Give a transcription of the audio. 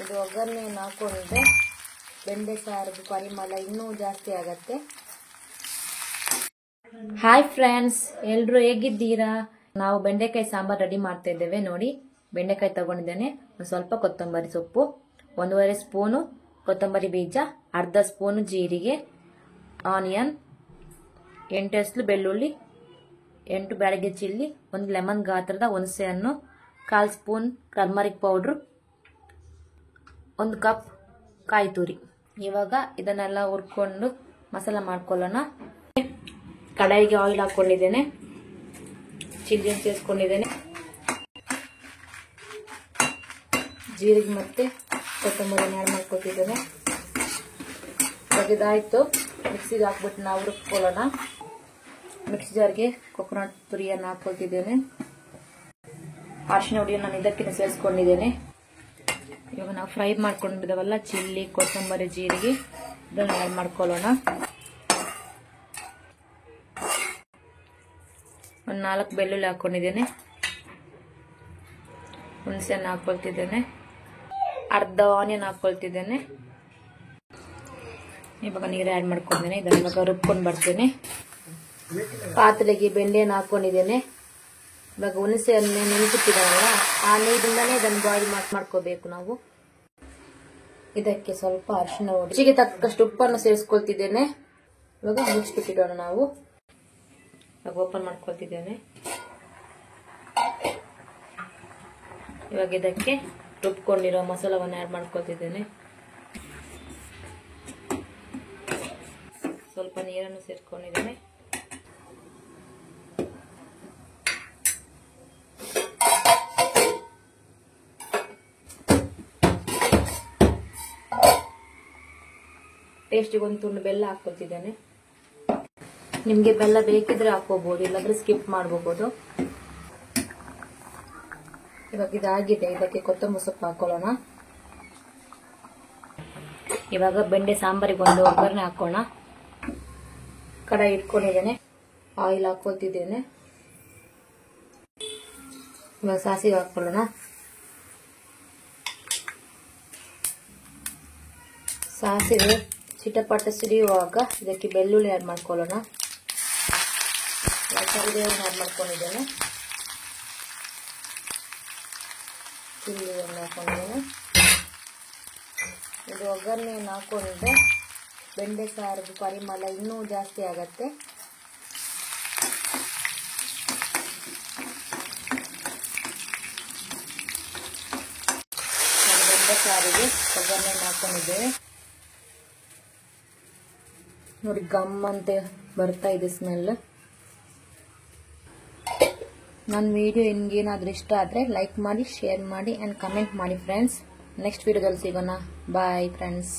ಇದು ಒಗ್ಗರಣೆಯನ್ನು ಹಾಕೊಂಡ್ರೆ ಬೆಂಡೆ ಸಾರು ಪರಿಮಳ ಇನ್ನೂ ಜಾಸ್ತಿ ಆಗತ್ತೆ. ಹಾಯ್ ಫ್ರೆಂಡ್ಸ್, ಎಲ್ರು ಹೇಗಿದ್ದೀರಾ? ನಾವು ಬೆಂಡೆಕಾಯಿ ಸಾಂಬಾರ್ ರೆಡಿ ಮಾಡ್ತಾ ಇದ್ದೇವೆ. ನೋಡಿ, ಬೆಂಡೆಕಾಯಿ ತಗೊಂಡಿದ್ದೇನೆ, ಒಂದು ಸ್ವಲ್ಪ ಕೊತ್ತಂಬರಿ ಸೊಪ್ಪು, 1.5 ಸ್ಪೂನು ಕೊತ್ತಂಬರಿ ಬೀಜ, ಅರ್ಧ ಸ್ಪೂನು ಜೀರಿಗೆ, ಆನಿಯನ್, 8 ಎಸಳು ಬೆಳ್ಳುಳ್ಳಿ, 8 ಬ್ಯಾಡಗಿ ಚಿಲ್ಲಿ, 1 ಲೆಮನ್ ಗಾತ್ರದ ಹುಣಸೆ ಹಣ್ಣು, 1/4 ಸ್ಪೂನ್ ಟರ್ಮರಿಕ್ ಪೌಡ್ರು, 1 ಕಪ್ ಕಾಯಿ ತುರಿ. ಇವಾಗ ಇದನ್ನೆಲ್ಲ ಹುರ್ಕೊಂಡು ಮಸಾಲ ಮಾಡ್ಕೊಳ್ಳೋಣ. ಕಡಾಯಿಗೆ ಆಯಿಲ್ ಹಾಕೊಂಡಿದ್ದೇನೆ, ಚಿಲ್ಲಿಯನ್ನು ಸೇರಿಸ್ಕೊಂಡಿದ್ದೇನೆ, ಜೀರಿಗೆ ಮತ್ತೆ ಕೊತ್ತಂಬರಿನ ಆ್ಯಡ್ ಮಾಡ್ಕೊತಿದ್ದೇನೆ. ಇದಾಯಿತು, ಮಿಕ್ಸಿಗೆ ಹಾಕ್ಬಿಟ್ಟು ನಾವು ರುಬ್ಕೊಳ್ಳೋಣ. ಮಿಕ್ಸಿ ಜಾರ್ಗೆ ಕೊಕೊನಟ್ ತುರಿಯನ್ನು ಹಾಕೊಳ್ತಿದ್ದೇನೆ. ಅರಿಶಿನ ಹುಡಿಯನ್ನು ನಾನು ಇದಕ್ಕೆ ಸೇರಿಸ್ಕೊಂಡಿದ್ದೇನೆ. ಇವಾಗ ನಾವು ಫ್ರೈ ಮಾಡ್ಕೊಂಡಿದ್ದಾವಲ್ಲ ಚಿಲ್ಲಿ, ಕೊತ್ತಂಬರಿ, ಜೀರಿಗೆ, ಇದನ್ನು ಆ್ಯಡ್ ಮಾಡ್ಕೊಳ್ಳೋಣ. ಒಂದು 4 ಬೆಳ್ಳುಳ್ಳಿ ಹಾಕೊಂಡಿದ್ದೇನೆ, ಹುಣಸೆಹಣ್ಣು ಹಾಕೊಳ್ತಿದ್ದೇನೆ, ಅರ್ಧ ಆನಿಯನ್ ಹಾಕೊಳ್ತಿದ್ದೇನೆ. ಇವಾಗ ನೀರು ಆ್ಯಡ್ ಮಾಡ್ಕೊಂಡಿದ್ದೇನೆ. ಇದನ್ನು ಇವಾಗ ರುಬ್ಕೊಂಡು ಬರ್ತೇನೆ. ಪಾತ್ರೆಗೆ ಬೆಂಡೆಯನ್ನು ಹಾಕೊಂಡಿದ್ದೇನೆ. ಇವಾಗ ಹುಣಸೆಹಣ್ಣು ನೆನೆಸಿಟ್ಟಿದ್ದಾರಲ್ಲ, ಆ ನೀರಿಂದಲೇ ಇದನ್ನು ಬಾಯ್ಲ್ ಮಾಡ್ಕೋಬೇಕು ನಾವು. ಇದಕ್ಕೆ ಸ್ವಲ್ಪ ಅರಿಶಿನ ಹುಡಿ, ರುಚಿಗೆ ತಕ್ಕಷ್ಟು ಉಪ್ಪನ್ನು ಸೇರಿಸ್ಕೊಳ್ತಿದ್ದೇನೆ. ಇವಾಗ ಮುಚ್ಚಿಬಿಟ್ಟಿಡೋಣ ನಾವು. ಇವಾಗ ಓಪನ್ ಮಾಡ್ಕೊಳ್ತಿದ್ದೇನೆ. ಇವಾಗ ಇದಕ್ಕೆ ರುಬ್ಕೊಂಡಿರೋ ಮಸಾಲವನ್ನು ಆ್ಯಡ್ ಮಾಡ್ಕೊಳ್ತಿದ್ದೇನೆ. ಸ್ವಲ್ಪ ನೀರನ್ನು ಸೇರಿಸ್ಕೊಂಡಿದ್ದೇನೆ. ಟೇಸ್ಟಿಗೆ 1 ತುಂಡು ಬೆಲ್ಲ ಹಾಕೊಳ್ತಿದ್ದೇನೆ. ನಿಮ್ಗೆ ಬೆಲ್ಲ ಬೇಕಿದ್ರೆ ಹಾಕೋಬಹುದು, ಇಲ್ಲಾಂದ್ರೆ ಸ್ಕಿಪ್ ಮಾಡಬಹುದು. ಇವಾಗ ಇದಾಗಿದೆ, ಇದಕ್ಕೆ ಕೊತ್ತಂಬರಿ ಸೊಪ್ಪು ಹಾಕೊಳ್ಳೋಣ. ಇವಾಗ ಬೆಂಡೆ ಸಾಂಬಾರಿಗೆ ಒಂದು ಒಗ್ಗರಣೆ ಹಾಕೋಣ. ಕಡಾಯಿ ಇಟ್ಕೊಂಡಿದ್ದೇನೆ, ಆಯಿಲ್ ಹಾಕೊಳ್ತಿದ್ದೇನೆ. ಇವಾಗ ಸಾಸಿವೆ ಹಾಕೊಳ್ಳೋಣ. ಸಾಸಿವೆ ಚಿಟಪಟ ಸಿಡಿಯುವಾಗ ಇದಕ್ಕೆ ಬೆಳ್ಳುಳ್ಳಿ ಆ್ಯಡ್ ಮಾಡ್ಕೊಳ್ಳೋಣ. ಕರಿಬೇವನ್ನು ಆ್ಯಡ್ ಮಾಡ್ಕೊಂಡಿದ್ದೇನೆ, ಚಿಲ್ಲಿಯನ್ನು ಹಾಕೊಂಡಿದ್ದೇನೆ. ಇದು ಒಗ್ಗರಣೆಯನ್ನು ಹಾಕೊಂಡ್ರೆ ಬೆಂಡೆ ಸಾರು ಪರಿಮಳ ಇನ್ನೂ ಜಾಸ್ತಿ ಆಗತ್ತೆ. ಬೆಂಡೆ ಸಾರಿಗೆ ಒಗ್ಗರಣೆಯನ್ನು ಹಾಕೊಂಡಿದ್ದೇವೆ. ನೋಡಿ, ಗಮ್ ಅಂತ ಬರ್ತಾ ಇದೆ ಸ್ಮೆಲ್. ನನ್ನ ವಿಡಿಯೋ ನಿಮ್ಗೇನಾದ್ರೂ ಇಷ್ಟ ಆದರೆ ಲೈಕ್ ಮಾಡಿ, ಶೇರ್ ಮಾಡಿ ಆ್ಯಂಡ್ ಕಮೆಂಟ್ ಮಾಡಿ ಫ್ರೆಂಡ್ಸ್. ನೆಕ್ಸ್ಟ್ ವಿಡಿಯೋದಲ್ಲಿ ಸಿಗೋಣ. Bye friends.